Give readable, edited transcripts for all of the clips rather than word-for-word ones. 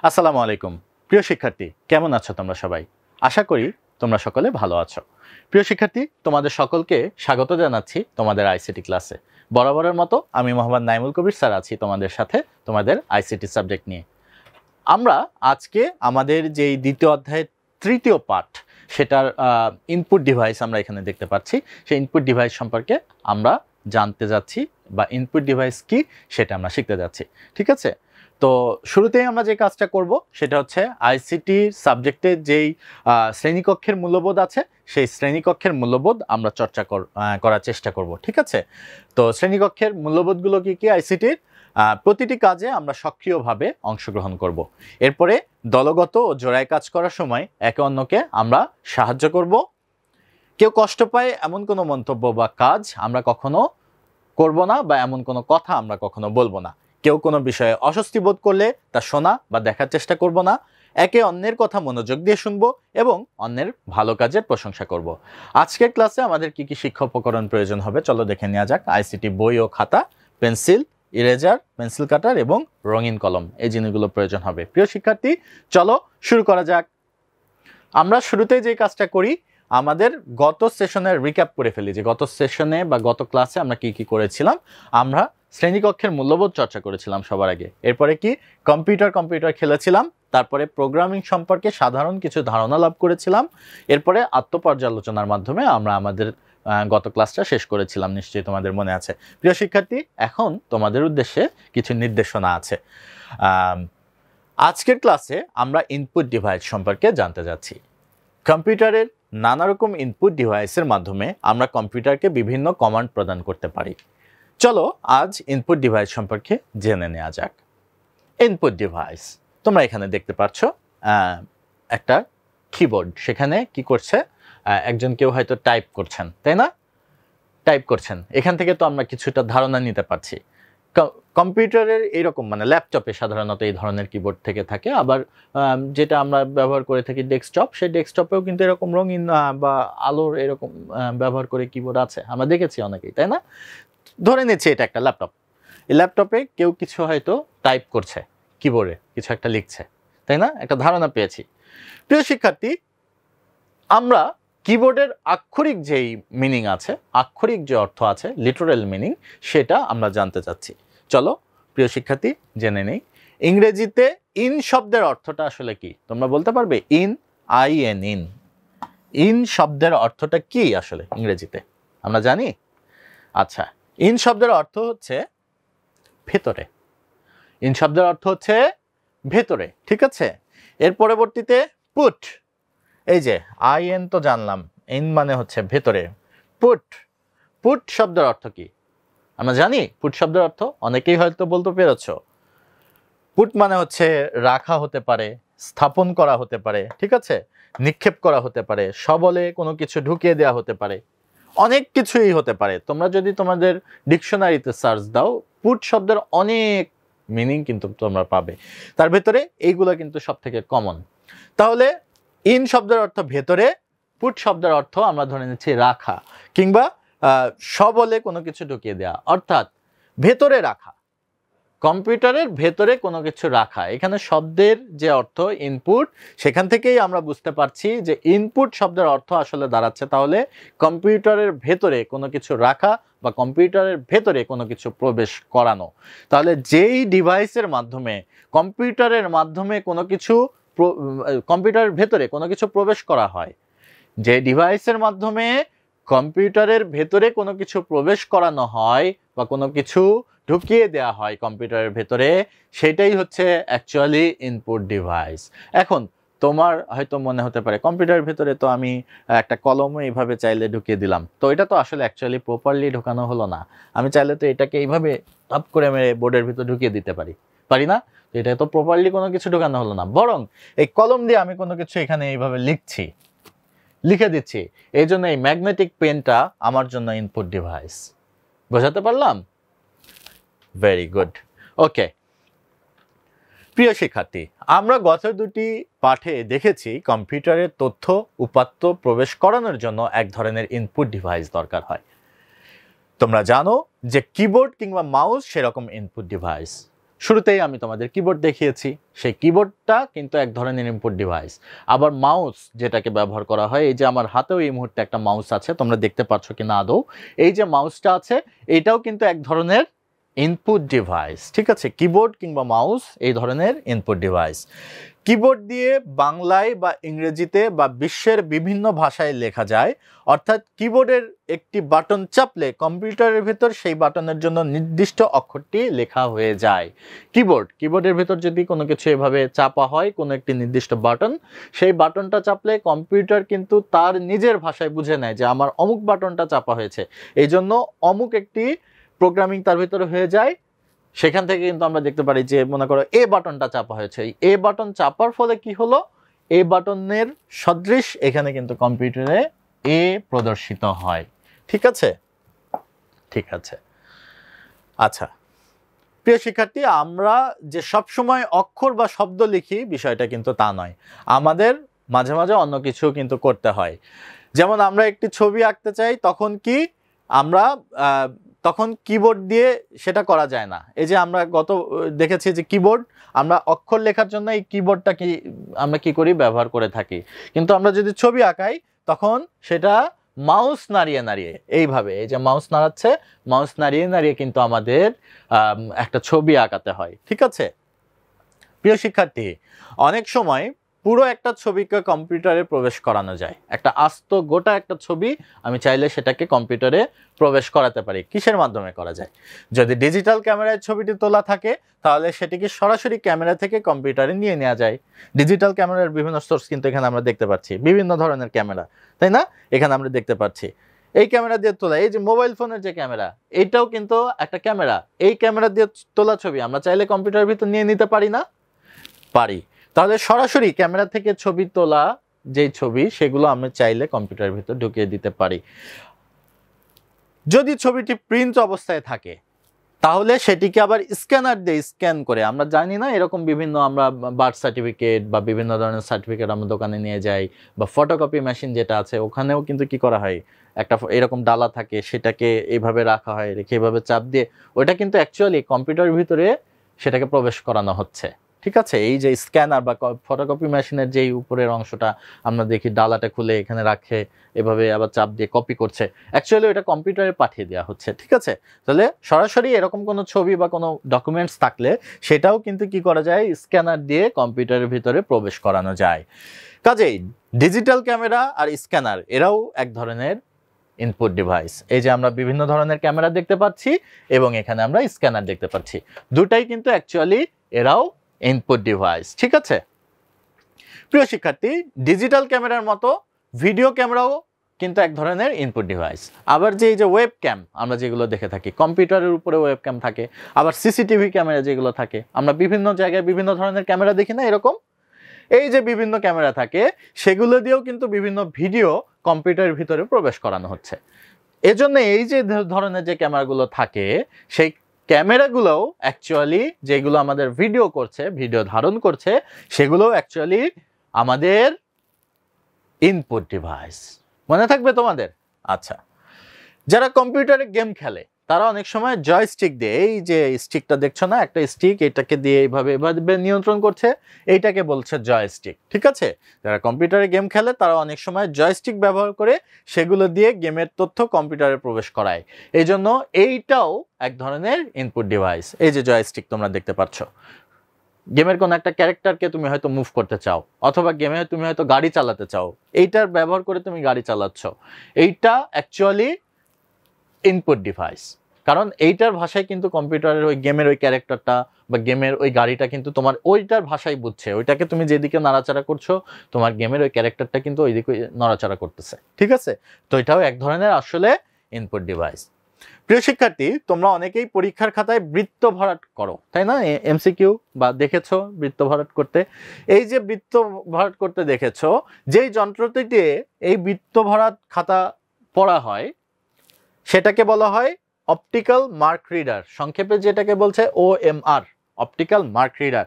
আসসালামু আলাইকুম প্রিয় শিক্ষার্থী, কেমন আছো তোমরা সবাই? আশা করি তোমরা সকলে ভালো আছো। প্রিয় শিক্ষার্থী, তোমাদের সকলকে স্বাগত জানাচ্ছি তোমাদের আইসিটি ক্লাসে। বরাবরের মতো আমি মোহাম্মদ নাইমুল কবির স্যার আছি তোমাদের সাথে তোমাদের আইসিটি সাবজেক্ট নিয়ে। আমরা আজকে আমাদের যেই দ্বিতীয় অধ্যায়ের তৃতীয় পাঠ, সেটার ইনপুট ডিভাইস আমরা এখানে দেখতে পাচ্ছি। সেই ইনপুট ডিভাইস সম্পর্কে আমরা জানতে যাচ্ছি, বা ইনপুট ডিভাইস কি সেটা আমরা শিখতে যাচ্ছি। ঠিক আছে, তো শুরুতেই আমরা যে কাজটা করব সেটা হচ্ছে আইসিটি সাবজেক্টের যেই শ্রেণীকক্ষের মূল্যবোধ আছে, সেই শ্রেণীকক্ষের মূল্যবোধ আমরা চর্চা করার চেষ্টা করব। ঠিক আছে, তো শ্রেণীকক্ষের মূল্যবোধগুলো কি কি? আইসিটির প্রতিটি কাজে আমরা সক্রিয়ভাবে অংশগ্রহণ করব। এরপরে দলগত ও জোড়ায় কাজ করার সময় একে অন্যকে আমরা সাহায্য করব। কেউ কষ্ট পায় এমন কোনো মন্তব্য বা কাজ আমরা কখনো করব না, বা এমন কোনো কথা আমরা কখনো বলবো না। কেউ কোনো বিষয়ে অস্বস্তি বোধ করলে তা শোনা বা দেখার চেষ্টা করব না। একে অন্যের কথা মনোযোগ দিয়ে শুনবো এবং অন্যের ভালো কাজের প্রশংসা করব। আজকের ক্লাসে আমাদের কি কি শিক্ষা উপকরণ প্রয়োজন হবে চলো দেখে নেওয়া যাক। আইসিটি বই ও খাতা, পেন্সিল, ইরেজার, পেন্সিল কাটার এবং রঙিন কলম, এই জিনিসগুলো প্রয়োজন হবে। প্রিয় শিক্ষার্থী, চলো শুরু করা যাক। আমরা শুরুতেই যে কাজটা করি, আমাদের গত সেশনের রিক্যাপ করে ফেলি, যে গত সেশনে বা গত ক্লাসে আমরা কি কি করেছিলাম। আমরা শ্রেণীকক্ষের মূল্যবোধ চর্চা করেছিলাম সবার আগে। এরপরে কি কম্পিউটার খেলেছিলাম। তারপরে প্রোগ্রামিং সম্পর্কে সাধারণ কিছু ধারণা লাভ করেছিলাম। এরপরে আত্মপর্যালোচনার মাধ্যমে আমরা আমাদের গত ক্লাসটা শেষ করেছিলাম, নিশ্চয়ই তোমাদের মনে আছে। প্রিয় শিক্ষার্থী, এখন তোমাদের উদ্দেশ্যে কিছু নির্দেশনা আছে। আজকের ক্লাসে আমরা ইনপুট ডিভাইস সম্পর্কে জানতে যাচ্ছি। কম্পিউটারের নানা রকম ইনপুট ডিভাইসের মাধ্যমে আমরা কম্পিউটারকে বিভিন্ন কমান্ড প্রদান করতে পারি। চলো আজ ইনপুট ডিভাইস সম্পর্কে জেনে নেওয়া যাক। ইনপুট ডিভাইস, তোমরা এখানে দেখতে পাচ্ছ একটা কিবোর্ড। সেখানে কি করছে? একজন কেউ হয়তো টাইপ করছেন, তাই না? টাইপ করছেন। এখান থেকে তো আমরা কিছুটা ধারণা নিতে পারছি। কম্পিউটারের এইরকম, মানে ল্যাপটপে সাধারণত এই ধরনের কিবোর্ড থেকে থাকে। আবার যেটা আমরা ব্যবহার করে থাকি ডেস্কটপ, সেই ডেস্কটপেও কিন্তু এরকম রঙিন বা আলোর এরকম ব্যবহার করে কিবোর্ড আছে, আমরা দেখেছি অনেকেই, তাই না? ধরে নিচ্ছি এটা একটা ল্যাপটপ। এই ল্যাপটপে কেউ কিছু হয়তো টাইপ করছে, কিবোর্ডে কিছু একটা লিখছে, তাই না? একটা ধারণা পেয়েছি। প্রিয় শিক্ষার্থী, আমরা কিবোর্ডের আক্ষরিক যেই মিনিং আছে, আক্ষরিক যে অর্থ আছে, লিটারাল মিনিং, সেটা আমরা জানতে চাচ্ছি। চলো প্রিয় শিক্ষার্থী জেনে নেই। ইংরেজিতে ইন শব্দের অর্থটা আসলে কি? তোমরা বলতে পারবে? In, IN, in. ইন শব্দের অর্থটা কি আসলে ইংরেজিতে আমরা জানি? আচ্ছা, ইন শব্দের অর্থ হচ্ছে ভেতরে। ইন শব্দের অর্থ হচ্ছে ভেতরে, ঠিক আছে? এর পরবর্তীতে পুট। এই যে IN তো জানলাম, ইন মানে হচ্ছে ভেতরে। পুট, পুট শব্দের অর্থ কি আমরা জানি? পুট শব্দের অর্থ অনেকেই হয়তো বলতে পেরেছ। পুট মানে হচ্ছে রাখা হতে পারে, স্থাপন করা হতে পারে, ঠিক আছে? নিক্ষেপ করা হতে পারে, সবলে কোনো কিছু ঢুকিয়ে দেওয়া হতে পারে, অনেক কিছুই হতে পারে। তোমরা যদি তোমাদের ডিকশনারিতে সার্চ দাও, পুট শব্দের অনেক মিনিং কিন্তু তোমরা পাবে। তার ভেতরে এইগুলো কিন্তু সব থেকে কমন। তাহলে ইন শব্দের অর্থ ভেতরে, পুট শব্দের অর্থ আমরা ধরে নিচ্ছি রাখা, কিংবা সবলে কোনো কিছু ঢুকিয়ে দেওয়া, অর্থাৎ ভেতরে রাখা, কম্পিউটারের ভেতরে কোনো কিছু রাখা। এখানে শব্দের যে অর্থ ইনপুট, সেখান থেকেই আমরা বুঝতে পারছি যে ইনপুট শব্দের অর্থ আসলে দাঁড়াচ্ছে তাহলে কম্পিউটারের ভেতরে কোনো কিছু রাখা বা কম্পিউটারের ভেতরে কোনো কিছু প্রবেশ করানো। তাহলে যেই ডিভাইসের মাধ্যমে কম্পিউটারের মাধ্যমে কোনো কিছু, কম্পিউটারের ভেতরে কোনো কিছু প্রবেশ করা হয়, যে ডিভাইসের মাধ্যমে কম্পিউটারের ভেতরে কোনো কিছু প্রবেশ করানো হয় বা কোনো কিছু ঢুকিয়ে দেওয়া হয় কম্পিউটারের ভেতরে, সেটাই হচ্ছে অ্যাকচুয়ালি ইনপুট ডিভাইস। এখন তোমার হয়তো মনে হতে পারে কম্পিউটারের ভেতরে তো আমি একটা কলমও এইভাবে চাইলে ঢুকিয়ে দিলাম, তো এটা তো আসলে অ্যাকচুয়ালি প্রপারলি ঢোকানো হলো না। আমি চাইলে তো এটাকে এইভাবে টাপ করে মেরে বোর্ডের ভিতর ঢুকিয়ে দিতে পারি না? তো এটা তো প্রপারলি কোনো কিছু ঢোকানো হলো না, বরং এই কলম দিয়ে আমি কোনো কিছু এখানে এইভাবে লিখে দিচ্ছি। এই জন্য এই ম্যাগনেটিক পেনটা আমার জন্য ইনপুট ডিভাইস। বোঝাতে পারলাম? ভেরি গুড, ওকে। প্রিয় শিক্ষার্থী, আমরা গত দুটি পাঠে দেখেছি কম্পিউটারের তথ্য উপাত্ত প্রবেশ করানোর জন্য এক ধরনের ইনপুট ডিভাইস দরকার হয়। তোমরা জানো যে কিবোর্ড কিংবা মাউস সেরকম ইনপুট ডিভাইস। শুরুতেই আমি তোমাদের কিবোর্ড দেখিয়েছি, সেই কিবোর্ডটা কিন্তু এক ধরনের ইনপুট ডিভাইস। আবার মাউস যেটাকে ব্যবহার করা হয়, এই যে আমার হাতেও এই মুহূর্তে একটা মাউস আছে, তোমরা দেখতে পাচ্ছ কিনা আদৌ, এই যে মাউসটা আছে এটাও কিন্তু এক ধরনের ইনপুট ডিভাইস। ঠিক আছে, কিবোর্ড কিংবা মাউস এই ধরনের ইনপুট ডিভাইস। কিবোর্ড দিয়ে বাংলায় বা ইংরেজিতে বা বিশ্বের বিভিন্ন ভাষায় লেখা যায়, অর্থাৎ কিবোর্ডের একটি বাটন চাপলে কম্পিউটারের ভেতর সেই বাটনের জন্য নির্দিষ্ট অক্ষরটি লেখা হয়ে যায়। কিবোর্ডের ভেতর যদি কোনো কিছু এভাবে চাপা হয়, কোনো একটি নির্দিষ্ট বাটন, সেই বাটনটা চাপলে কম্পিউটার কিন্তু তার নিজের ভাষায় বুঝে নেয় যে আমার অমুক বাটনটা চাপা হয়েছে, এই জন্য অমুক একটি প্রোগ্রামিং তার ভিতরে হয়ে যায়। সেখান থেকে কিন্তু আমরা দেখতে পারি যে মনে করো এ বাটনটা চাপা হয়েছে, এ বাটন চাপার ফলে কি হলো, এ বাটনের সদৃশ এখানে কিন্তু কম্পিউটারে এ প্রদর্শিত হয়। ঠিক আছে, ঠিক আছে। আচ্ছা প্রিয় শিক্ষার্থী, আমরা যে সবসময় অক্ষর বা শব্দ লিখি বিষয়টা কিন্তু তা নয়, আমাদের মাঝে মাঝে অন্য কিছু কিন্তু করতে হয়। যেমন আমরা একটি ছবি আঁকতে চাই, তখন কি আমরা তখন কিবোর্ড দিয়ে সেটা করা যায় না। এই যে আমরা দেখেছি যে কিবোর্ড, আমরা অক্ষর লেখার জন্য এই কিবোর্ডটা আমরা কি করি, ব্যবহার করে থাকি। কিন্তু আমরা যদি ছবি আঁকাই তখন সেটা মাউস নাড়িয়ে নাড়িয়ে, এইভাবে এই যে মাউস নাড়াচ্ছে, মাউস নাড়িয়ে নাড়িয়ে কিন্তু আমাদের একটা ছবি আঁকাতে হয়। ঠিক আছে প্রিয় শিক্ষার্থী, অনেক সময় পুরো একটা ছবিকে কম্পিউটারে প্রবেশ করানো যায়। একটা আস্ত গোটা একটা ছবি আমি চাইলে সেটাকে কম্পিউটারে প্রবেশ করাতে পারি। কিসের মাধ্যমে করা যায়? যদি ডিজিটাল ক্যামেরায় ছবিটি তোলা থাকে তাহলে সেটিকে সরাসরি ক্যামেরা থেকে কম্পিউটারে নিয়ে নেওয়া যায়। ডিজিটাল ক্যামেরার বিভিন্ন সোর্স কিন্তু এখানে আমরা দেখতে পাচ্ছি, বিভিন্ন ধরনের ক্যামেরা, তাই না? এখানে আমরা দেখতে পাচ্ছি এই ক্যামেরা দিয়ে তোলা, এই যে মোবাইল ফোনের যে ক্যামেরা, এটাও কিন্তু একটা ক্যামেরা। এই ক্যামেরা দিয়ে তোলা ছবি আমরা চাইলে কম্পিউটারের ভিতর নিয়ে নিতে পারি না? পারি। তাহলে সরাসরি ক্যামেরা থেকে ছবি তোলা যেই ছবি, সেগুলো আমরা চাইলে কম্পিউটারের ভিতর ঢুকিয়ে দিতে পারি। যদি ছবিটি প্রিন্ট অবস্থায় থাকে তাহলে সেটিকে আবার স্ক্যানার দিয়ে স্ক্যান করে, আমরা জানি না এরকম বিভিন্ন আমরা বার্থ সার্টিফিকেট বা বিভিন্ন ধরনের সার্টিফিকেট আমরা দোকানে নিয়ে যাই, বা ফটোকপি মেশিন যেটা আছে ওখানেও কিন্তু কি করা হয়, একটা এরকম ডালা থাকে, সেটাকে এইভাবে রাখা হয়, রেখে এইভাবে চাপ দিয়ে ওইটা কিন্তু অ্যাকচুয়ালি কম্পিউটারের ভিতরে সেটাকে প্রবেশ করানো হচ্ছে। ঠিক আছে, এই যে স্ক্যানার বা ফটোকপি মেশিনের যেই উপরের অংশটা আমরা দেখি ডালাটা খুলে এখানে রাখে, এভাবে আবার চাপ দিয়ে কপি করছে, অ্যাকচুয়ালি ওটা কম্পিউটারে পাঠিয়ে দেওয়া হচ্ছে। ঠিক আছে, তাহলে সরাসরি এরকম কোনো ছবি বা কোনো ডকুমেন্টস থাকলে সেটাও কিন্তু কি করা যায়, স্ক্যানার দিয়ে কম্পিউটারের ভিতরে প্রবেশ করানো যায়। কাজেই ডিজিটাল ক্যামেরা আর স্ক্যানার এরাও এক ধরনের ইনপুট ডিভাইস। এই যে আমরা বিভিন্ন ধরনের ক্যামেরা দেখতে পাচ্ছি এবং এখানে আমরা স্ক্যানার দেখতে পাচ্ছি, দুটাই কিন্তু অ্যাকচুয়ালি এরাও ইনপুট ডিভাইস। ঠিক আছে প্রিয় শিক্ষার্থী, ডিজিটাল ক্যামেরার মতো ভিডিও ক্যামেরাও কিন্তু এক ধরনের ইনপুট ডিভাইস। আবার যে এই যে ওয়েব ক্যাম আমরা যেগুলো দেখে থাকি, কম্পিউটারের উপরে ওয়েব ক্যাম থাকে, আবার সিসিটিভি ক্যামেরা যেগুলো থাকে, আমরা বিভিন্ন জায়গায় বিভিন্ন ধরনের ক্যামেরা দেখি না এরকম, এই যে বিভিন্ন ক্যামেরা থাকে সেগুলো দিয়েও কিন্তু বিভিন্ন ভিডিও কম্পিউটারের ভিতরে প্রবেশ করানো হচ্ছে। এজন্য এই যে ধরনের যে ক্যামেরাগুলো থাকে, সেই ক্যামেরাগুলোও অ্যাকচুয়ালি যেগুলো আমাদের ভিডিও করছে, ভিডিও ধারণ করছে, সেগুলো অ্যাকচুয়ালি আমাদের ইনপুট ডিভাইস। মনে থাকবে তোমাদের? আচ্ছা, যারা কম্পিউটারে গেম খেলে তারা অনেক সময় জয়স্টিক দিয়ে, এই যে স্টিকটা দেখছো না, একটা স্টিক, এটাকে দিয়ে এইভাবে এভাবে নিয়ন্ত্রণ করছে, এইটাকে বলছে জয়স্টিক। ঠিক আছে, যারা কম্পিউটারে গেম খেলে তারা অনেক সময় জয়স্টিক ব্যবহার করে সেগুলো দিয়ে গেমের তথ্য কম্পিউটারে প্রবেশ করায়। এই জন্য এইটাও এক ধরনের ইনপুট ডিভাইস। এই যে জয়স্টিক তোমরা দেখতে পাচ্ছ, গেমের কোনো একটা ক্যারেক্টারকে তুমি হয়তো মুভ করতে চাও, অথবা গেমে তুমি হয়তো গাড়ি চালাতে চাও, এইটার ব্যবহার করে তুমি গাড়ি চালাচ্ছ, এইটা অ্যাকচুয়ালি ইনপুট ডিভাইস। কারণ এইটার ভাষায় কিন্তু কম্পিউটারের ওই গেমের ওই ক্যারেক্টারটা বা গেমের ওই গাড়িটা কিন্তু তোমার ওইটার ভাষায় বুঝছে, ওইটাকে তুমি যেদিকে নাড়াচাড়া করছো তোমার গেমের ওই ক্যারেক্টারটা কিন্তু ওইদিকে নড়াচড়া করতেছে। ঠিক আছে, তো এটাও এক ধরনের আসলে ইনপুট ডিভাইস। প্রিয় শিক্ষার্থী, তোমরা অনেকেই পরীক্ষার খাতায় বৃত্ত ভরাট করো, তাই না? এমসিকিউ বা দেখেছো বৃত্ত ভরাট করতে। এই যে বৃত্ত ভরাট করতে দেখেছো, যেই যন্ত্রটি দিয়ে এই বৃত্ত ভরাট খাতা পড়া হয় সেটাকে বলা হয় অপটিক্যাল মার্ক রিডার, সংক্ষেপে যেটাকে বলছে OMR, অপটিক্যাল মার্ক রিডার।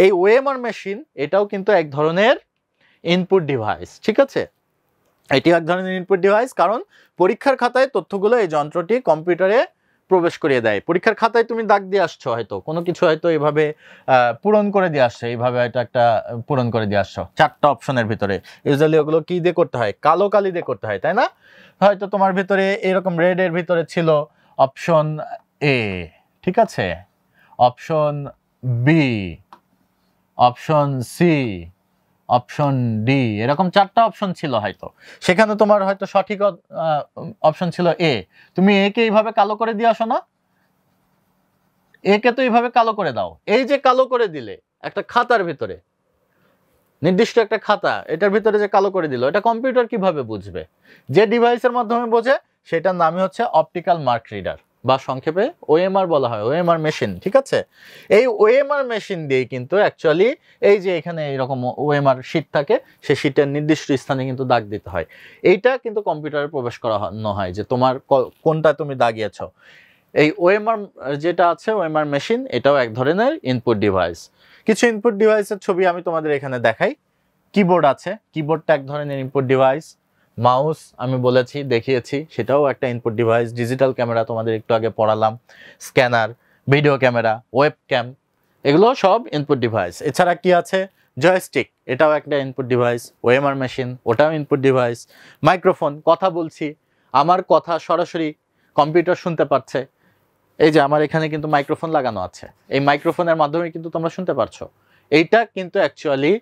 এই OMR মেশিন এটাও কিন্তু এক ধরনের ইনপুট ডিভাইস। ঠিক আছে, এটি এক ধরনের ইনপুট ডিভাইস, কারণ পরীক্ষার খাতায় তথ্যগুলো এই যন্ত্রটি কম্পিউটারে প্রবেশ করিয়ে দেয়। পরীক্ষার খাতায় তুমি দাগ দিয়ে আসছো, হয়তো কোনো কিছু হয়তো এইভাবে পূরণ করে দিয়ে আসছো, এইভাবে হয়তো একটা পূরণ করে দিয়ে আসছো 4টা অপশনের ভিতরে। ইউজুয়ালি ওগুলো কি দিয়ে করতে হয়? কালো কালি দিয়ে করতে হয়, তাই না? হয়তো তোমার ভিতরে এরকম রেডের ভিতরে ছিল অপশন এ, ঠিক আছে, option B, option C, option D, এরকম 4টা অপশন ছিল হয়তো। সেখানে তোমার হয়তো সঠিক অপশন ছিল এ। তুমি এ কে এইভাবে কালো করে দিয়ে আসো না? এ কে তো এইভাবে কালো করে দাও। এই যে কালো করে দিলে একটা খাতার ভিতরে, নির্দিষ্ট একটা খাতা, এটার ভিতরে যে কালো করে দিল, এটা কম্পিউটার কিভাবে বুঝবে? যে ডিভাইসের মাধ্যমে বোঝে সেটার নামই হচ্ছে অপটিক্যাল মার্ক রিডার, বা সংক্ষেপে ওএমআর বলা হয়, ওএমআর মেশিন, ঠিক আছে? এই ওএমআর মেশিন দিয়ে কিন্তু অ্যাকচুয়ালি এই যে এখানে এরকম ওএমআর শীট থাকে, সেই শীটের নির্দিষ্ট স্থানে কিন্তু দাগ দিতে হয়। এইটা কিন্তু কম্পিউটারে প্রবেশ করানো হয় যে তোমার কোনটা তুমি দাগিয়েছ। এই ওএমআর যেটা আছে, ওএমআর মেশিন, এটাও এক ধরনের ইনপুট ডিভাইস। কিছু ইনপুট ডিভাইসের ছবি আমি তোমাদের এখানে দেখাই। কিবোর্ড আছে, কিবোর্ডটা এক ধরনের ইনপুট ডিভাইস। মাউস আমি বলেছি, দেখিয়েছি, সেটাও একটা ইনপুট ডিভাইস। ডিজিটাল ক্যামেরা তোমাদের একটু আগে পড়ালাম, স্ক্যানার, ভিডিও ক্যামেরা, ওয়েবক্যাম, এগুলো সব ইনপুট ডিভাইস। এছাড়া কি আছে? জয়স্টিক, এটাও একটা ইনপুট ডিভাইস। ওএমআর মেশিন, ওটাও ইনপুট ডিভাইস। মাইক্রোফোন, কথা বলছি, আমার কথা সরাসরি কম্পিউটার শুনতে পাচ্ছে। এই যে আমার এখানে কিন্তু মাইক্রোফোন লাগানো আছে, এই মাইক্রোফোনের মাধ্যমে কিন্তু তোমরা শুনতে পারছো। এইটা কিন্তু অ্যাকচুয়ালি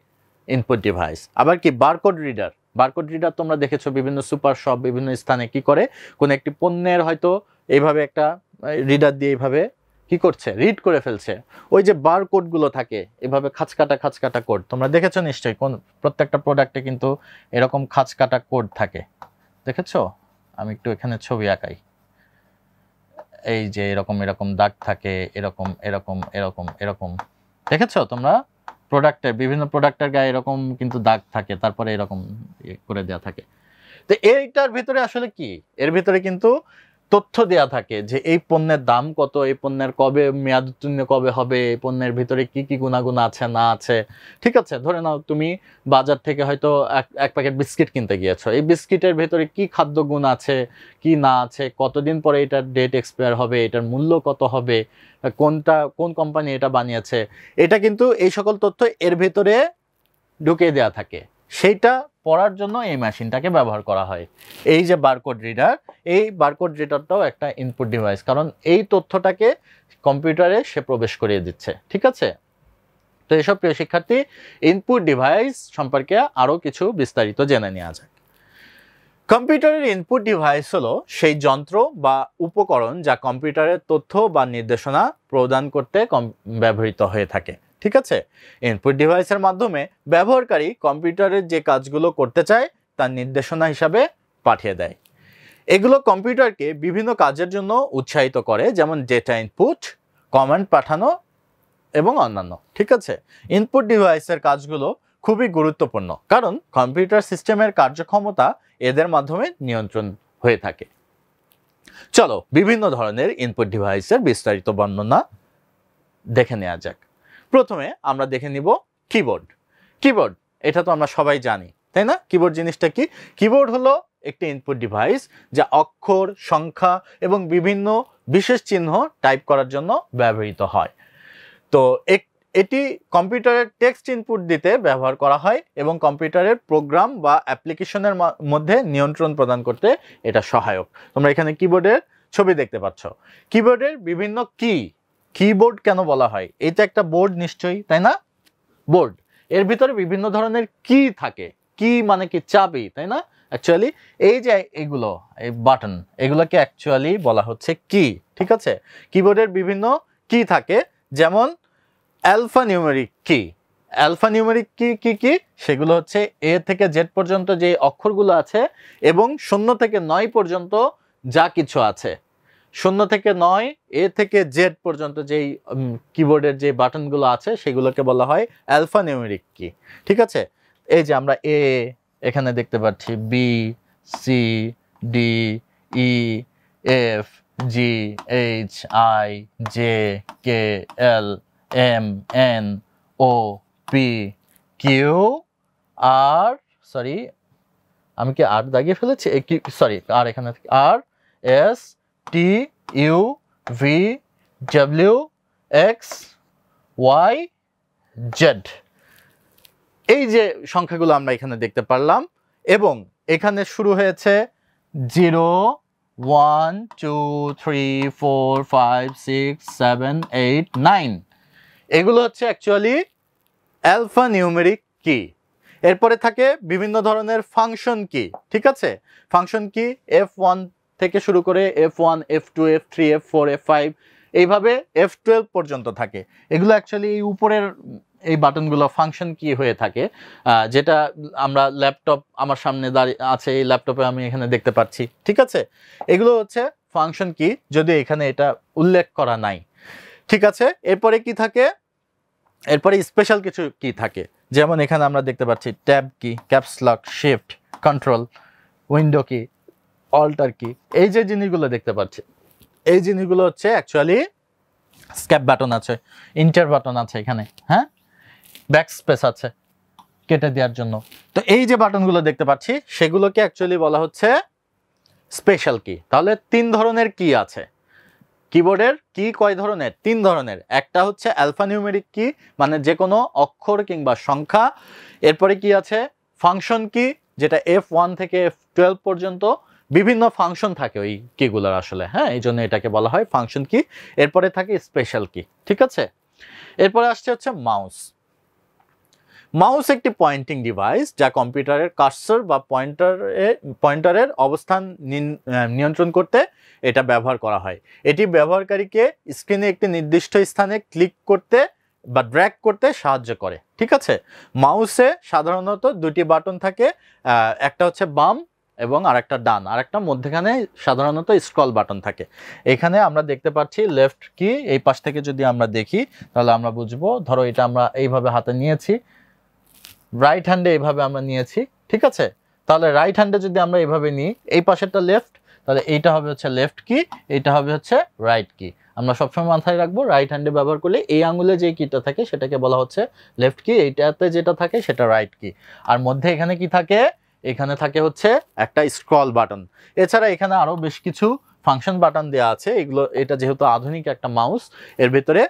ইনপুট ডিভাইস। আবার কি বারকোড রিডার, বারকোড রিডার তোমরা দেখেছো বিভিন্ন সুপার শপ, বিভিন্ন স্থানে কি করে, কোন একটি পণ্যের হয়তো এইভাবে একটা রিডার দিয়ে এইভাবে কি করছে, রিড করে ফেলছে। ওই যে বারকোড গুলো থাকে এভাবে খাঁচকাটা কোড, তোমরা দেখেছো নিশ্চয়ই, কোন প্রত্যেকটা প্রোডাক্টে কিন্তু এরকম খাঁচকাটা কোড থাকে, দেখেছো? আমি একটু এখানে ছবি আঁকাই। এই যে এরকম এরকম দাগ থাকে, এরকম এরকম এরকম এরকম, দেখেছো তোমরা? প্রোডাক্টের, বিভিন্ন প্রোডাক্টের গায়ে এরকম কিন্তু দাগ থাকে, তারপরে এরকম করে দেওয়া থাকে। তো এইটার ভিতরে আসলে কি, এর ভিতরে কিন্তু তথ্য দেয়া থাকে যে এই পণ্যের দাম কত, এই পণ্যের কবে মেয়াদ উত্তীর্ণ কবে হবে, এই পণ্যের ভিতরে কি কি গুণাগুণ আছে না আছে, ঠিক আছে? ধরে নাও তুমি বাজার থেকে হয়তো এক প্যাকেট বিস্কিট কিনতে গিয়েছো, এই বিস্কিটের ভেতরে কি খাদ্য গুণ আছে কি না আছে, কতদিন পরে এটার ডেট এক্সপায়ার হবে, এটার মূল্য কত হবে, কোন কোম্পানি এটা বানিয়েছে, এটা কিন্তু এই সকল তথ্য এর ভেতরে ঢুকিয়ে দেওয়া থাকে। সেইটা পড়ার জন্য এই মেশিনটাকে ব্যবহার করা হয়। এই যে বারকোড রিডার, এই বারকোড রিডারটাও একটা ইনপুট ডিভাইস, কারণ এই তথ্যটাকে কম্পিউটারে সে প্রবেশ করিয়ে দিচ্ছে, ঠিক আছে? তো এসব প্রিয় শিক্ষার্থী, ইনপুট ডিভাইস সম্পর্কে আরও কিছু বিস্তারিত জেনে নেওয়া যাক। কম্পিউটারের ইনপুট ডিভাইস হলো সেই যন্ত্র বা উপকরণ যা কম্পিউটারের তথ্য বা নির্দেশনা প্রদান করতে ব্যবহৃত হয়ে থাকে, ঠিক আছে? ইনপুট ডিভাইসের মাধ্যমে ব্যবহারকারী কম্পিউটারের যে কাজগুলো করতে চায় তার নির্দেশনা হিসাবে পাঠিয়ে দেয়। এগুলো কম্পিউটারকে বিভিন্ন কাজের জন্য উৎসাহিত করে, যেমন ডেটা ইনপুট, কমান্ড পাঠানো এবং অন্যান্য, ঠিক আছে? ইনপুট ডিভাইসের কাজগুলো খুবই গুরুত্বপূর্ণ, কারণ কম্পিউটার সিস্টেমের কার্যক্ষমতা এদের মাধ্যমে নিয়ন্ত্রণ হয়ে থাকে। চলো বিভিন্ন ধরনের ইনপুট ডিভাইসের বিস্তারিত বর্ণনা দেখে নেওয়া যাক। প্রথমে আমরা দেখে নিব কিবোর্ড। কিবোর্ড, এটা তো আমরা সবাই জানি, তাই না? কিবোর্ড জিনিসটা কি? কিবোর্ড হলো একটি ইনপুট ডিভাইস যা অক্ষর, সংখ্যা এবং বিভিন্ন বিশেষ চিহ্ন টাইপ করার জন্য ব্যবহৃত হয়। তো এটি কম্পিউটারের টেক্সট ইনপুট দিতে ব্যবহার করা হয় এবং কম্পিউটারের প্রোগ্রাম বা অ্যাপ্লিকেশনের মধ্যে নিয়ন্ত্রণ প্রদান করতে এটা সহায়ক। তোমরা এখানে কিবোর্ডের ছবি দেখতে পাচ্ছ। কিবোর্ডের বিভিন্ন কিবোর্ড কেন বলা হয়? এটা একটা বোর্ড নিশ্চয়ই, তাই না? বোর্ড, এর ভিতরে বিভিন্ন ধরনের কি থাকে। কি মানে কি? চাবি, তাই না? অ্যাকচুয়ালি এই যে এগুলো, এই বাটন, এগুলোকে অ্যাকচুয়ালি বলা হচ্ছে কি, ঠিক আছে? কিবোর্ডের বিভিন্ন কি থাকে, যেমন অ্যালফা নিউমেরিক কি। অ্যালফা নিউমেরিক কি সেগুলো হচ্ছে এ থেকে জেড পর্যন্ত যে অক্ষরগুলো আছে এবং 0 থেকে 9 পর্যন্ত যা কিছু আছে, 0 থেকে 9, এ থেকে জেড পর্যন্ত যেই কিবোর্ডের যে বাটনগুলো আছে সেগুলোকে বলা হয় অ্যালফা নিউমেরিক কি, ঠিক আছে? এই যে আমরা এ এখানে দেখতে পাচ্ছি, B, C, D, E, F, G, H, I, J, K, L, M, N, O, P, Q, R, sorry আমি কি আর দাগিয়ে ফেলেছি? সরি, আর এখানে R, S, T, U, V W X Y Z, এই যে সংখ্যাগুলো আমরা এখানে দেখতে পারলাম, এবং এখানে শুরু হয়েছে 0 1 2 3 4 5 6 7 8 9, এগুলো হচ্ছে অ্যাকচুয়ালি অ্যালফা নিউমেরিক কি। এরপরে থাকে বিভিন্ন ধরনের ফাংশন কি, ঠিক আছে, ফাংশন কি F1 থেকে শুরু করে F1 F2 F3 F4 F5 এইভাবে F12 পর্যন্ত থাকে। এগুলো অ্যাকচুয়ালি এই উপরের এই বাটনগুলো ফাংশন কি হয়ে থাকে, যেটা আমরা ল্যাপটপ আমার সামনে দাঁড়িয়ে আছে, এই ল্যাপটপে আমি এখানে দেখতে পাচ্ছি, ঠিক আছে, এগুলো হচ্ছে ফাংশন কি, যদি এখানে এটা উল্লেখ করা নাই, ঠিক আছে। এরপরে কি থাকে, এরপরে স্পেশাল কিছু কি থাকে, যেমন এখানে আমরা দেখতে পাচ্ছি ট্যাব কি, caps lock, shift, control, window কি, অল্টার কি, এই যে জিনিসগুলো দেখতে পাচ্ছি, এই জিনিসগুলো হচ্ছে অ্যাকচুয়ালি স্ক্যাপ বাটন আছে, ইন্টার বাটন আছে এখানে, হ্যাঁ, ব্যাক স্পেস আছে কেটে দেওয়ার জন্য। তো এই যে বাটনগুলো দেখতে পাচ্ছি সেগুলোকে অ্যাকচুয়ালি বলা হচ্ছে স্পেশাল কি। তাহলে 3 ধরনের কি আছে কিবোর্ডের, কি কয় ধরনের, 3 ধরনের। একটা হচ্ছে অ্যালফানিউমেরিক কি, মানে যে কোনো অক্ষর কিংবা সংখ্যা। এরপরে কি আছে ফাংশন কি, যেটা F1 থেকে F12 পর্যন্ত বিভিন্ন ফাংশন থাকে ওই কিগুলোর আসলে, হ্যাঁ, এই জন্য এটাকে বলা হয় ফাংশন কি। এরপরে থাকে স্পেশাল কি, ঠিক আছে। এরপরে আসছে হচ্ছে মাউস। মাউস একটি পয়েন্টিং ডিভাইস যা কম্পিউটারের কার্সর বা পয়েন্টারের অবস্থান নিয়ন্ত্রণ করতে এটা ব্যবহার করা হয়। এটি ব্যবহারকারীকে স্ক্রিনে একটি নির্দিষ্ট স্থানে ক্লিক করতে বা ড্র্যাগ করতে সাহায্য করে, ঠিক আছে। মাউসে সাধারণত 2টি বাটন থাকে, একটা হচ্ছে বাম এবং আরেকটা ডান, আরেকটা মধ্যখানে সাধারণত স্ক্রল বাটন থাকে। এখানে আমরা দেখতে পাচ্ছি লেফট কি, এই পাশ থেকে যদি আমরা দেখি তাহলে আমরা বুঝবো, ধরো এটা আমরা এইভাবে হাতে নিয়েছি, রাইট হ্যান্ডে এইভাবে আমরা নিয়েছি, ঠিক আছে। তাহলে রাইট হ্যান্ডে যদি আমরা এইভাবে নিই, এই পাশেরটা লেফট, তাহলে এইটা হবে হচ্ছে লেফট কি, এইটা হবে হচ্ছে রাইট কি। আমরা সবসময় মাথায় রাখবো রাইট হ্যান্ডে ব্যবহার করলে এই আঙুলে যে কিটা থাকে সেটাকে বলা হচ্ছে লেফট কি, এইটাতে যেটা থাকে সেটা রাইট কি। আর মধ্যে এখানে কি থাকে, এখানে থাকে হচ্ছে একটা স্ক্রল বাটন। এছাড়া এখানে আরো বেশ কিছু ফাংশন বাটন দেওয়া আছে। এগুলো, এটা যেহেতু আধুনিক একটা মাউস, এর ভেতরে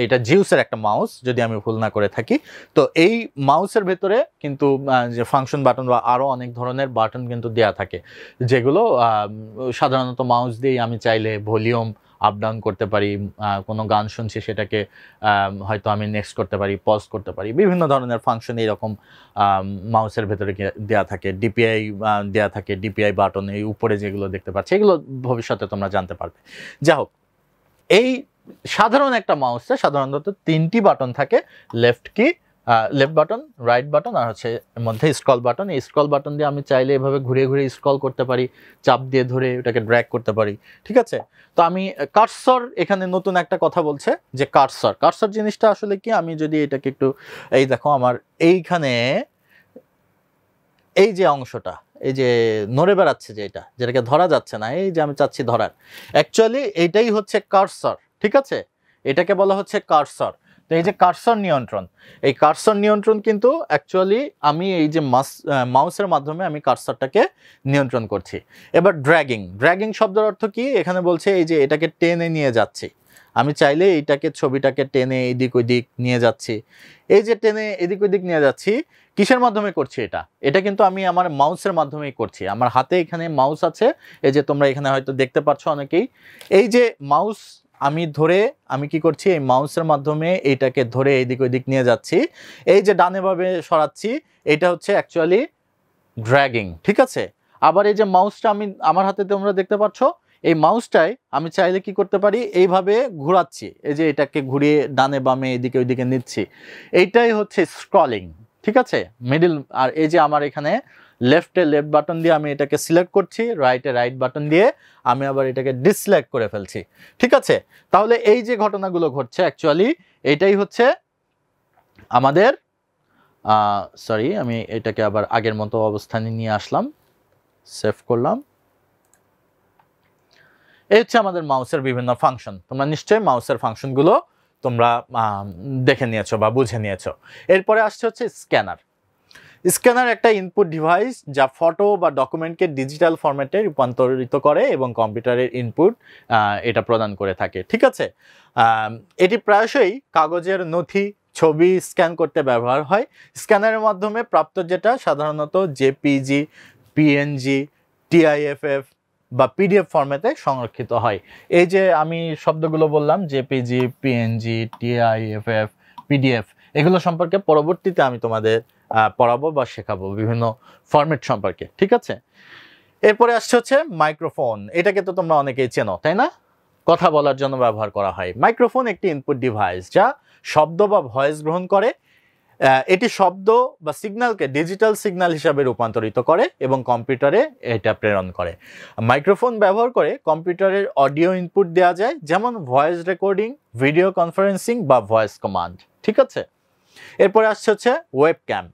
এটা জিউসের একটা মাউস যদি আমি ভুল না করে থাকি। তো এই মাউসের ভেতরে কিন্তু যে ফাংশন বাটন বা আরও অনেক ধরনের বাটন কিন্তু দেয়া থাকে, যেগুলো সাধারণত মাউস দিয়েই আমি চাইলে ভলিউম আপ ডাউন করতে পারি, কোনো গান শুনছি সেটাকে হয়তো আমি নেক্সট করতে পারি, পজ করতে পারি, বিভিন্ন ধরনের ফাংশন এইরকম মাউসের ভেতরে দেয়া থাকে। ডিপিআই দেয়া থাকে, ডিপিআই বাটন এই উপরে যেগুলো দেখতে পাচ্ছি, এগুলো ভবিষ্যতে তোমরা জানতে পারবে। যাই হোক, এই সাধারণ একটা মাউসে সাধারণত 3টি বাটন থাকে, লেফট কি, লেফট বাটন, রাইট বাটন, আর হচ্ছে মধ্যে স্ক্রল বাটন। এই স্ক্রল বাটন দিয়ে আমি চাইলে এভাবে ঘুরে ঘুরে স্ক্রল করতে পারি, চাপ দিয়ে ধরে ওটাকে ড্র্যাগ করতে পারি, ঠিক আছে। তো আমি কার্সর, এখানে নতুন একটা কথা বলছে যে কার্সর, কার্সর জিনিসটা আসলে কি, আমি যদি এটাকে একটু, এই দেখো আমার এইখানে এই যে অংশটা, এই যে নড়ে বেড়াচ্ছে যে এটা, যেটাকে ধরা যাচ্ছে না, এই যে আমি চাচ্ছি ধরার, অ্যাকচুয়ালি এইটাই হচ্ছে কার্সর, ঠিক আছে, এটাকে বলা হচ্ছে কার্সর। তো এই যে কার্সর নিয়ন্ত্রণ, এই কার্সর নিয়ন্ত্রণ কিন্তু অ্যাকচুয়ালি আমি এই যে মাউসের মাধ্যমে আমি কার্সরটাকে নিয়ন্ত্রণ করছি। এবার ড্র্যাগিং, ড্র্যাগিং শব্দের অর্থ কি, এখানে বলছে এই যে এটাকে টেনে নিয়ে যাচ্ছি, আমি চাইলে এইটাকে, ছবিটাকে টেনে এদিক ওইদিক নিয়ে যাচ্ছি। এই যে টেনে এদিক ওইদিক নিয়ে যাচ্ছি, কিসের মাধ্যমে করছি এটা, এটা কিন্তু আমি আমার মাউসের মাধ্যমেই করছি। আমার হাতে এখানে মাউস আছে, এই যে তোমরা এখানে হয়তো দেখতে পাচ্ছ অনেকেই, এই যে মাউস আমি ধরে আমি কি করছি, এই মাউসের মাধ্যমে এইটাকে ধরে এদিক ওইদিক নিয়ে যাচ্ছি, এই যে ডানে বামে সরাচ্ছি, এটা হচ্ছে অ্যাকচুয়ালি ড্র্যাগিং, ঠিক আছে। আবার এই যে মাউসটা আমি আমার হাতে তোমরা দেখতে পাচ্ছ, এই মাউসটাই আমি চাইলে কি করতে পারি, এইভাবে ঘোরাচ্ছি, এই যে এটাকে ঘুরিয়ে ডানে বামে এদিকে ওইদিকে নিচ্ছি, এইটাই হচ্ছে স্ক্রলিং, ঠিক আছে, মিডল। আর এই যে আমার এখানে লেফটে লেফট বাটন দিয়ে আমি এটাকে সিলেক্ট করছি, রাইটে রাইট বাটন দিয়ে আমি আবার এটাকে ডিসিলেক্ট করে ফেলছি, ঠিক আছে। তাহলে এই যে ঘটনাগুলো ঘটছে অ্যাকচুয়ালি এটাই হচ্ছে আমাদের, সরি আমি এটাকে আবার আগের মতো অবস্থানে নিয়ে আসলাম, সেভ করলাম। এই হচ্ছে আমাদের মাউসের বিভিন্ন ফাংশন। তোমরা নিশ্চয়ই মাউসের ফাংশনগুলো তোমরা দেখে নিয়েছো বা বুঝে নিয়েছো। এরপরে আসছে হচ্ছে স্ক্যানার। স্ক্যানার একটা ইনপুট ডিভাইস যা ফটো বা ডকুমেন্টকে ডিজিটাল ফরম্যাটে রূপান্তরিত করে এবং কম্পিউটারের ইনপুট এটা প্রদান করে থাকে। ঠিক আছে, এটি প্রায়শই কাগজের নথি, ছবি স্ক্যান করতে ব্যবহার হয়। স্ক্যানারের মাধ্যমে প্রাপ্ত যেটা সাধারণত জেপিজি, পিএনজি, টিআইএফএফ বা পিডিএফ ফরম্যাটে সংরক্ষিত হয়। এই যে আমি শব্দগুলো বললাম, জেপিজি, পিএনজি, টিআইএফএফ, পিডিএফ, এগুলো সম্পর্কে পরবর্তীতে আমি তোমাদের পড়াবো বা শেখাবো বিভিন্ন ফরম্যাট সম্পর্কে। ঠিক আছে, এরপরে আসছে হচ্ছে মাইক্রোফোন। এটাকে তো তোমরা অনেকেই চেনো, তাই না? কথা বলার জন্য ব্যবহার করা হয়। মাইক্রোফোন একটি ইনপুট ডিভাইস যা শব্দ বা ভয়েস গ্রহণ করে। এটি শব্দ বা সিগন্যালকে ডিজিটাল সিগন্যাল হিসাবে রূপান্তরিত করে এবং কম্পিউটারে এটা প্রেরণ করে। মাইক্রোফোন ব্যবহার করে কম্পিউটারের অডিও ইনপুট দেওয়া যায়, যেমন ভয়েস রেকর্ডিং, ভিডিও কনফারেন্সিং বা ভয়েস কমান্ড। ঠিক আছে, এরপরে আসছে হচ্ছে ওয়েবক্যাম।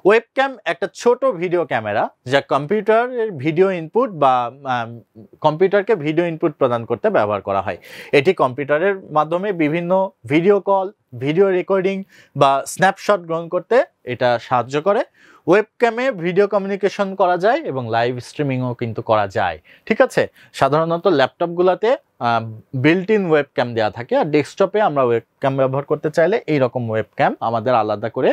ওয়েবক্যাম একটা ছোট ভিডিও ক্যামেরা যা কম্পিউটারের ভিডিও ইনপুট বা কম্পিউটারকে ভিডিও ইনপুট প্রদান করতে ব্যবহার করা হয়। এটি কম্পিউটারের মাধ্যমে বিভিন্ন ভিডিও কল, ভিডিও রেকর্ডিং বা স্ন্যাপশট গ্রহণ করতে এটা সাহায্য করে। ওয়েবক্যামে ভিডিও কমিউনিকেশন করা যায় এবং লাইভ স্ট্রিমিংও কিন্তু করা যায়। ঠিক আছে, সাধারণত ল্যাপটপগুলোতে বিল্ট ইন ওয়েবক্যাম দেওয়া থাকে, আর ডেস্কটপে আমরা ওয়েবক্যাম ব্যবহার করতে চাইলে এইরকম ওয়েবক্যাম আমাদের আলাদা করে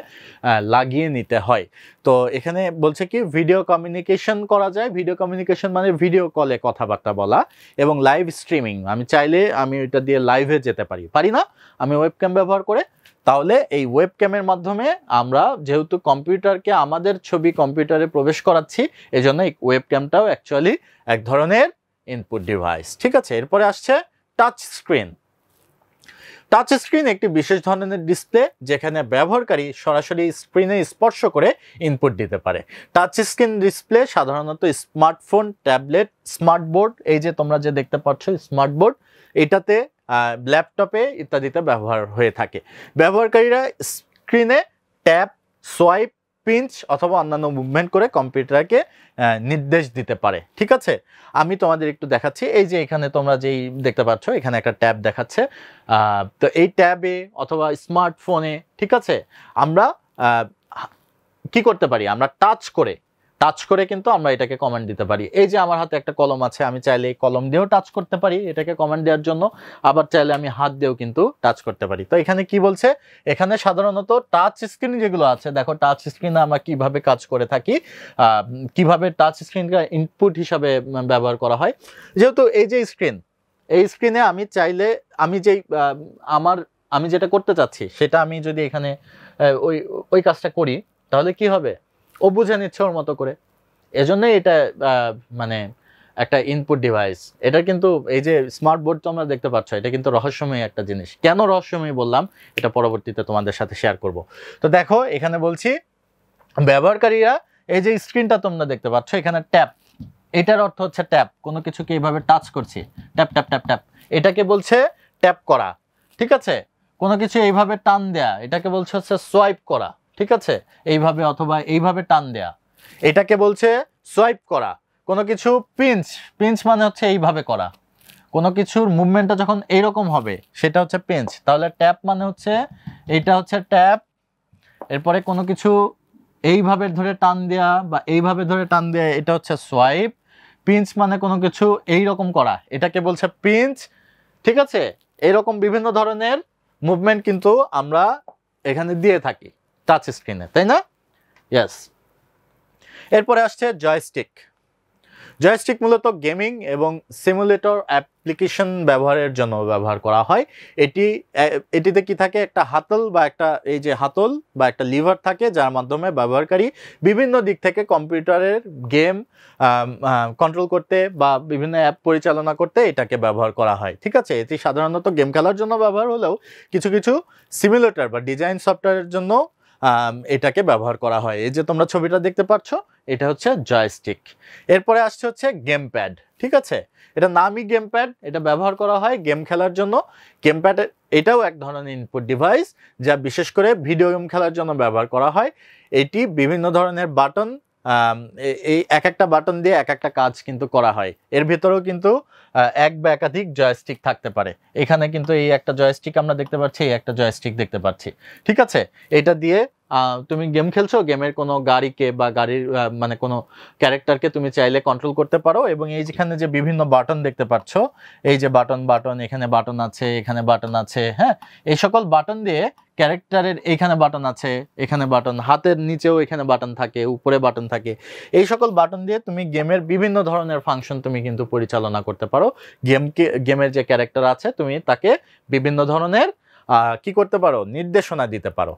লাগিয়ে নিতে হয়। তো এখানে বলছে কি ভিডিও কমিউনিকেশন করা যায়। ভিডিও কমিউনিকেশন মানে ভিডিও কলে কথাবার্তা বলা, এবং লাইভ স্ট্রিমিং, আমি চাইলে আমি এটা দিয়ে লাইভে যেতে পারি না, আমি ওয়েবক্যাম ব্যবহার করে। তাহলে এই ওয়েবক্যামের মাধ্যমে আমরা যেহেতু কম্পিউটারকে আমাদের ছবি কম্পিউটারে প্রবেশ করাচ্ছি, এজন্য এই ওয়েবক্যামটাও অ্যাকচুয়ালি এক ধরনের ইনপুট ডিভাইস। ঠিক আছে, এরপরে আসছে টাচ স্ক্রিন। টাচ স্ক্রিন একটি বিশেষ ধরনের ডিসপ্লে যেখানে ব্যবহারকারী সরাসরি স্ক্রিনে স্পর্শ করে ইনপুট দিতে পারে। টাচ স্ক্রিন ডিসপ্লে সাধারণত স্মার্টফোন, ট্যাবলেট, স্মার্টবোর্ড, এই যে তোমরা যে দেখতে পাচ্ছ স্মার্টবোর্ড, এটাতে ল্যাপটপে ইত্যাদিতে ব্যবহার হয়ে থাকে। ব্যবহারকারীরা স্ক্রিনে ট্যাপ, সোয়াইপ, পিঞ্চ অথবা অন্যান্য মুভমেন্ট করে কম্পিউটারকে নির্দেশ দিতে পারে। ঠিক আছে, আমি তোমাদের একটু দেখাচ্ছি। এই যে এখানে তোমরা যেই দেখতে পাচ্ছ, এখানে একটা ট্যাব দেখাচ্ছে। তো এই ট্যাবে অথবা স্মার্টফোনে, ঠিক আছে, আমরা কি করতে পারি, আমরা টাচ করে কিন্তু আমরা এটাকে কমান্ড দিতে পারি। এই যে আমার হাতে একটা কলম আছে, আমি চাইলে এই কলম দিয়েও টাচ করতে পারি এটাকে কমান্ড দেওয়ার জন্য, আবার চাইলে আমি হাত দিয়েও কিন্তু টাচ করতে পারি। তো এখানে কি বলছে, এখানে সাধারণত টাচ স্ক্রিন যেগুলো আছে, দেখো টাচ স্ক্রিনে আমরা কিভাবে কাজ করে থাকি, কিভাবে টাচ স্ক্রিনকে ইনপুট হিসাবে ব্যবহার করা হয়। যেহেতু এই যে স্ক্রিন, এই স্ক্রিনে আমি চাইলে আমি যেটা করতে চাচ্ছি সেটা আমি যদি এখানে ওই কাজটা করি, তাহলে কি হবে, ও বুঝে নিচ্ছে ওর মতো করে। এজন্যই এটা মানে একটা ইনপুট ডিভাইস। এটা কিন্তু এই যে স্মার্ট বোর্ড তোমরা দেখতে পাচ্ছ, এটা কিন্তু রহস্যময় একটা জিনিস। কেন রহস্যময় বললাম, এটা পরবর্তীতে তোমাদের সাথে শেয়ার করব। তো দেখো এখানে বলছি, ব্যবহারকারীরা এই যে স্ক্রিনটা তোমরা দেখতে পাচ্ছ, এখানে ট্যাপ, এটার অর্থ হচ্ছে ট্যাপ, কোনো কিছুকে এইভাবে টাচ করছি, ট্যাপ ট্যাপ ট্যাপ ট্যাপ, এটাকে বলছে ট্যাপ করা। ঠিক আছে, কোনো কিছু এইভাবে টান দেয়া, এটাকে বলছে হচ্ছে সোয়াইপ করা। ঠিক আছে, এইভাবে অথবা এইভাবে টান দেয়া, এটাকে বলছে সোয়াইপ করা। কোনো কিছু পিঞ্চ মানে হচ্ছে এইভাবে করা, কোনো কিছুর মুভমেন্টটা যখন এইরকম হবে সেটা হচ্ছে পিঞ্চ। তাহলে ট্যাপ মানে হচ্ছে এইটা হচ্ছে ট্যাপ। এরপরে কোনো কিছু এইভাবে ধরে টান দেয়া বা এইভাবে ধরে টান দেয়া, এটা হচ্ছে সোয়াইপ। পিঞ্চ মানে কোনো কিছু এইরকম করা, এটাকে বলছে পিঞ্চ। ঠিক আছে, এরকম বিভিন্ন ধরনের মুভমেন্ট কিন্তু আমরা এখানে দিয়ে থাকি টাচ স্ক্রিনে, তাই না? ইয়েস। এরপরে আসছে জয়স্টিক। জয়স্টিক মূলত গেমিং এবং সিমুলেটর অ্যাপ্লিকেশন ব্যবহারের জন্য ব্যবহার করা হয়। এটিতে কি থাকে, একটা হাতল বা একটা লিভার থাকে, যার মাধ্যমে ব্যবহারকারী বিভিন্ন দিক থেকে কম্পিউটারের গেম কন্ট্রোল করতে বা বিভিন্ন অ্যাপ পরিচালনা করতে এটাকে ব্যবহার করা হয়। ঠিক আছে, এটি সাধারণত গেম খেলার জন্য ব্যবহার হলেও কিছু কিছু সিমুলেটর বা ডিজাইন সফটওয়্যারের জন্য এটাকে ব্যবহার করা হয়। এই যে তোমরা ছবিটা দেখতে পাচ্ছ, এটা হচ্ছে জয়স্টিক। এরপরে আসছে হচ্ছে গেম প্যাড। ঠিক আছে, এটা নামই গেম প্যাড, এটা ব্যবহার করা হয় গেম খেলার জন্য। গেম প্যাড এটাও এক ধরনের ইনপুট ডিভাইস যা বিশেষ করে ভিডিও গেম খেলার জন্য ব্যবহার করা হয়। এটি বিভিন্ন ধরনের বাটন, এই এক একটা বাটন দিয়ে এক একটা কাজ কিন্তু করা হয়। এর ভেতরেও কিন্তু এক বা একাধিক জয়স্টিক থাকতে পারে। এখানে কিন্তু এই একটা জয়স্টিক আমরা দেখতে পাচ্ছি, এই একটা জয়স্টিক দেখতে পাচ্ছি। ঠিক আছে, এটা দিয়ে তুমি গেম খেলছো, গেমের কোনো গাড়িকে বা গাড়ির মানে কোনো ক্যারেক্টারকে তুমি চাইলে কন্ট্রোল করতে পারো। এবং এই যেখানে যে বিভিন্ন বাটন দেখতে পাচ্ছ, এই যে বাটন এখানে বাটন আছে, এখানে বাটন আছে, হ্যাঁ, এই সকল বাটন দিয়ে ক্যারেক্টারের এখানে বাটন আছে, এখানে বাটন, হাতের নিচেও এখানে বাটন থাকে, উপরে বাটন থাকে, এই সকল বাটন দিয়ে তুমি গেমের বিভিন্ন ধরনের ফাংশন তুমি কিন্তু পরিচালনা করতে পারো। গেমের যে ক্যারেক্টার আছে তুমি তাকে বিভিন্ন ধরনের কি করতে পারো, নির্দেশনা দিতে পারো।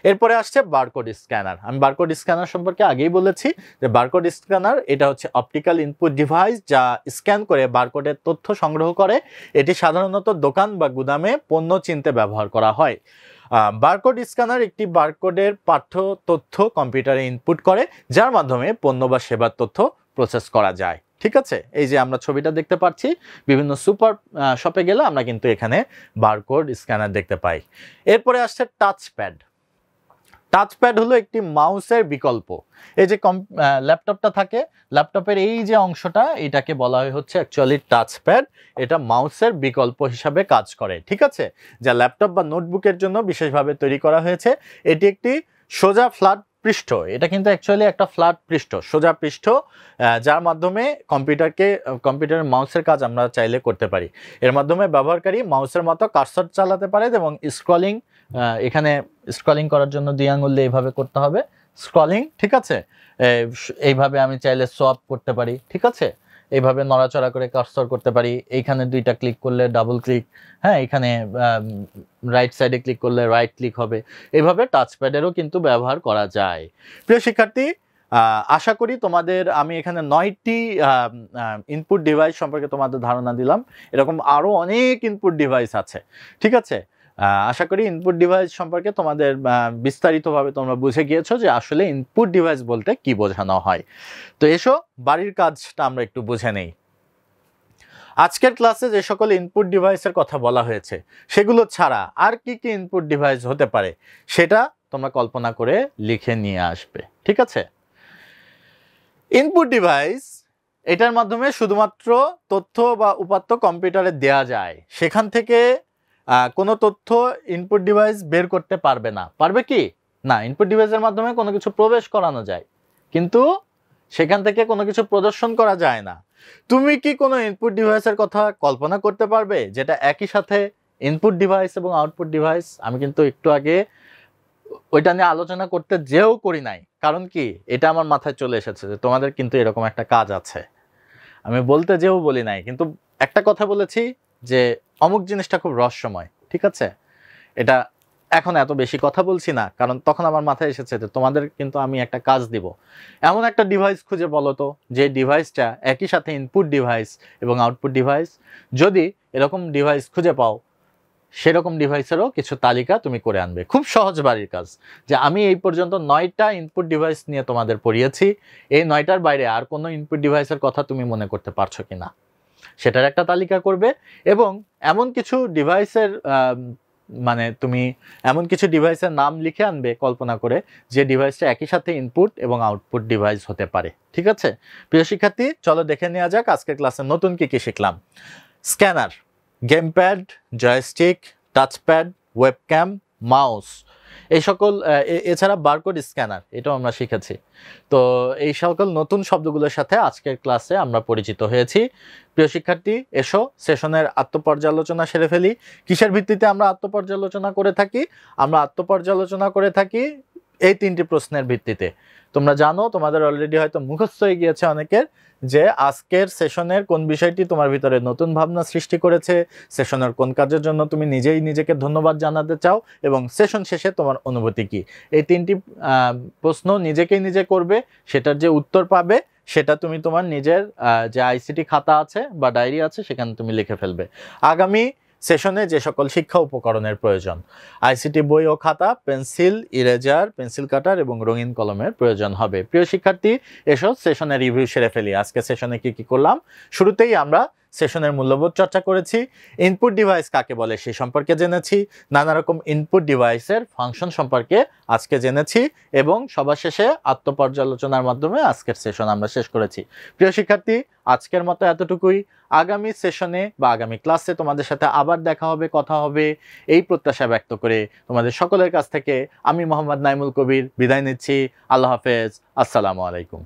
এরপরে আসছে বারকোড স্ক্যানার। আমি বারকোড স্ক্যানার সম্পর্কে আগেই বলেছি যে বারকোড স্ক্যানার এটা হচ্ছে অপটিক্যাল ইনপুট ডিভাইস যা স্ক্যান করে বারকোডের তথ্য সংগ্রহ করে। এটি সাধারণত দোকান বা গুদামে পণ্য চিনতে ব্যবহার করা হয়। বারকোড স্ক্যানার একটি বারকোডের পাঠ্য তথ্য কম্পিউটারে ইনপুট করে, যার মাধ্যমে পণ্য বা সেবার তথ্য প্রসেস করা যায়। ঠিক আছে, এই যে আমরা ছবিটা দেখতে পাচ্ছি, বিভিন্ন সুপার শপে গেলে আমরা কিন্তু এখানে বারকোড স্ক্যানার দেখতে পাই। এরপরে আসছে টাচপ্যাড। টাচপ্যাড হলো একটি মাউসের বিকল্প। এই যে ল্যাপটপটা থাকে, ল্যাপটপের এই যে অংশটা, এটাকে বলা হয় হচ্ছে অ্যাকচুয়ালি টাচপ্যাড। এটা মাউসের বিকল্প হিসাবে কাজ করে। ঠিক আছে, যা ল্যাপটপ বা নোটবুকের জন্য বিশেষভাবে তৈরি করা হয়েছে। এটি একটি সোজা ফ্ল্যাট পৃষ্ঠ, এটা কিন্তু অ্যাকচুয়ালি একটা ফ্ল্যাট পৃষ্ঠ, সোজা পৃষ্ঠ, যার মাধ্যমে কম্পিউটারের মাউসের কাজ আমরা চাইলে করতে পারি। এর মাধ্যমে ব্যবহারকারী মাউসের মতো কার্সর চালাতে পারে এবং স্ক্রলিং, এখানে স্ক্রলিং করার জন্য 2 আঙ্গুল দিয়ে এইভাবে করতে হবে স্ক্রলিং। ঠিক আছে, এইভাবে আমি চাইলে সোয়াপ করতে পারি। ঠিক আছে, এইভাবে নড়াচড়া করে কার্সর করতে পারি। এইখানে 2টা ক্লিক করলে ডাবল ক্লিক, হ্যাঁ, এখানে রাইট সাইডে ক্লিক করলে রাইট ক্লিক হবে। এইভাবে টাচপ্যাডেরও কিন্তু ব্যবহার করা যায়। প্রিয় শিক্ষার্থী, আশা করি তোমাদের আমি এখানে 9টি ইনপুট ডিভাইস সম্পর্কে তোমাদের ধারণা দিলাম। এরকম আরও অনেক ইনপুট ডিভাইস আছে। ঠিক আছে, আশা করি ইনপুট ডিভাইস সম্পর্কে তোমাদের বিস্তারিতভাবে তোমরা বুঝে গিয়েছো যে আসলে ইনপুট ডিভাইস বলতে কি বোঝানো হয়। তো এসো বাড়ির কাজটা আমরা একটু বুঝে নেই। আজকের ক্লাসে যে সকল ইনপুট ডিভাইসের কথা বলা হয়েছে সেগুলো ছাড়া আর কি কি ইনপুট ডিভাইস হতে পারে সেটা তোমরা কল্পনা করে লিখে নিয়ে আসবে। ঠিক আছে, ইনপুট ডিভাইস, এটার মাধ্যমে শুধুমাত্র তথ্য বা উপাত্ত কম্পিউটারে দেয়া যায়, সেখান থেকে কোনো তথ্য ইনপুট ডিভাইস বের করতে পারবে না। পারবে কি না, ইনপুট ডিভাইসের মাধ্যমে কোনো কিছু প্রবেশ করানো যায়, কিন্তু সেখান থেকে কোনো কিছু প্রদর্শন করা যায় না। তুমি কি কোনো ইনপুট ডিভাইসের কথা কল্পনা করতে পারবে যেটা একই সাথে ইনপুট ডিভাইস এবং আউটপুট ডিভাইস? আমি কিন্তু একটু আগে ওইটা নিয়ে আলোচনা করতে যেও করি নাই, কারণ কি, এটা আমার মাথায় চলে এসেছে যে তোমাদের কিন্তু এরকম একটা কাজ আছে। আমি বলতে যেও বলি নাই, কিন্তু একটা কথা বলেছি যে অমুক জিনিসটা খুব রহস্যময়। ঠিক আছে, এটা এখন এত বেশি কথা বলছি না, কারণ তখন আমার মাথায় এসেছে যে তোমাদের কিন্তু আমি একটা কাজ দিব। এমন একটা ডিভাইস খুঁজে বলো তো যে ডিভাইসটা একই সাথে ইনপুট ডিভাইস এবং আউটপুট ডিভাইস। যদি এরকম ডিভাইস খুঁজে পাও, সেরকম ডিভাইসেরও কিছু তালিকা তুমি করে আনবে। খুব সহজ বাড়ির কাজ, যে আমি এই পর্যন্ত 9টা ইনপুট ডিভাইস নিয়ে তোমাদের পড়িয়েছি, এই 9টার বাইরে আর কোনো ইনপুট ডিভাইসের কথা তুমি মনে করতে পারছো কিনা সেটার একটা তালিকা করবে। এবং এমন কিছু ডিভাইসের মানে তুমি এমন কিছু ডিভাইসের নাম লিখে আনবে কল্পনা করে, যে ডিভাইসটা একই সাথে ইনপুট এবং আউটপুট ডিভাইস হতে পারে। ঠিক আছে, প্রিয় শিক্ষার্থী, চলো দেখে নেওয়া যাক আজকের ক্লাসে নতুন কি কি শিখলাম। Scanner, gamepad, joystick, touchpad, webcam, mouse, এই সকল, এছাড়া বারকোড স্ক্যানার, এটাও আমরা শিখেছি। তো এই সকল নতুন শব্দগুলোর সাথে আজকের ক্লাসে আমরা পরিচিত হয়েছি। প্রিয় শিক্ষার্থী, এসো সেশনের আত্মপর্যালোচনা সেরে ফেলি। কিসের ভিত্তিতে আমরা আত্মপর্যালোচনা করে থাকি? আমরা আত্মপর্যালোচনা করে থাকি এই 3টি প্রশ্নের ভিত্তিতে। তোমরা জানো, তোমাদের অলরেডি হয়তো মুখস্থ হয়ে গিয়েছে অনেকের, যে আজকের সেশনের কোন বিষয়টি তোমার ভিতরে নতুন ভাবনা সৃষ্টি করেছে, সেশনের কোন কাজের জন্য তুমি নিজেই নিজেকে ধন্যবাদ জানাতে চাও, এবং সেশন শেষে তোমার অনুভূতি কি। এই 3টি প্রশ্ন নিজেকেই নিজে করবে, সেটার যে উত্তর পাবে সেটা তুমি তোমার নিজের যে আইসিটি খাতা আছে বা ডায়েরি আছে সেখানে তুমি লিখে ফেলবে। আগামী সেশনে যে সকল শিক্ষা উপকরণের প্রয়োজন, আইসিটি বই ও খাতা, পেন্সিল, ইরেজার, পেন্সিল কাটার এবং রঙিন কলমের প্রয়োজন হবে। প্রিয় শিক্ষার্থী, এসব সেশনের রিভিউ সেরে ফেলি। আজকে সেশনে কি কি করলাম? শুরুতেই আমরা সেশনের মূল্যবোধ চর্চা করেছি, ইনপুট ডিভাইস কাকে বলে সে সম্পর্কে জেনেছি, নানা রকম ইনপুট ডিভাইসের ফাংশন সম্পর্কে আজকে জেনেছি এবং সবার শেষে আত্মপর্যালোচনার মাধ্যমে আজকের সেশন আমরা শেষ করেছি। প্রিয় শিক্ষার্থী, আজকের মতো এতটুকুই। আগামী সেশনে বা আগামী ক্লাসে তোমাদের সাথে আবার দেখা হবে, কথা হবে, এই প্রত্যাশা ব্যক্ত করে তোমাদের সকলের কাছ থেকে আমি মোহাম্মদ নাইমুল কবির বিদায় নিচ্ছি। আল্লাহ হাফেজ, আসসালামু আলাইকুম।